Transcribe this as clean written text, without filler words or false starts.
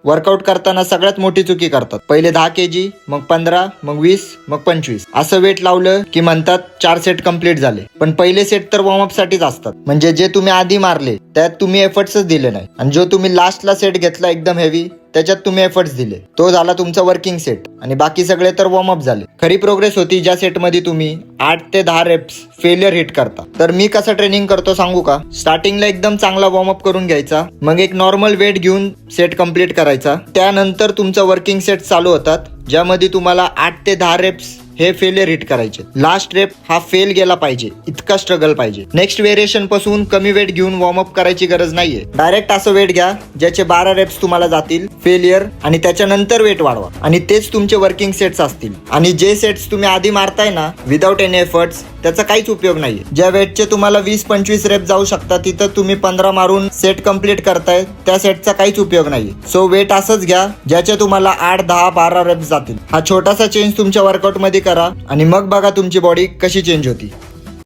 Workout करताना सगळ्यात मोठी चुकी करतात. पहिले 10 kg, मग 15, मग 20, मग 25 असं वेट लावलं की म्हणतात 4 सेट कंप्लीट झाले. पण पहिले सेट तर वॉर्मअप साठीच असतात. म्हणजे जे तुम्ही आधी मारले त्यात तुम्ही एफर्ट्सच दिले नाही, आणि जो तुम्ही लास्टला सेट घेतला एकदम हेवी त्याच्यात तुम्ही एफर्ट्स दिले, तो झाला तुमचा वर्किंग सेट. आणि बाकी सगळे तर वॉर्मअप झाले. खरी प्रोग्रेस होती ज्या सेटमध्ये तुम्ही 8 ते 10 रेप्स फेलियर हिट करता. तर मी कसं ट्रेनिंग करतो सांगू का? स्टार्टिंगला एकदम चांगला वॉर्मअप करून घ्यायचा, मग एक नॉर्मल वेट घेऊन सेट कंप्लीट करायचा. त्यानंतर तुमचा वर्किंग सेट चालू होतात, ज्यामध्ये तुम्हाला 8 ते 10 रेप्स हे फेलियर हिट करायचे. लास्ट रेप हा फेल गेला पाहिजे, इतका स्ट्रगल पाहिजे. नेक्स्ट व्हेरिएशन पासून कमी वेट घेऊन वॉर्मअप करायची गरज नाहीये. डायरेक्ट असं वेट घ्या ज्याचे 12 रेप्स तुम्हाला जातील फेलियर, आणि त्याच्यानंतर वेट वाढवा, आणि तेच तुमचे वर्किंग सेट्स असतील. आणि जे सेट्स तुम्ही आधी मारताय ना विदाउट एनी एफर्ट्स, त्याचा काहीच उपयोग नाहीये. ज्या वेटचे तुम्हाला 20-25 रेप जाऊ शकतात तिथं तुम्ही 15 मारून सेट कंप्लीट करताय, त्या सेटचा काहीच उपयोग नाहीये. सो वेट असंच घ्या ज्याचे तुम्हाला 8, 10, 12 रेप्स जातील. हा छोटासा चेंज तुमच्या वर्कआउट मध्ये करा, आणि मग बघा तुमची बॉडी कशी चेंज होती.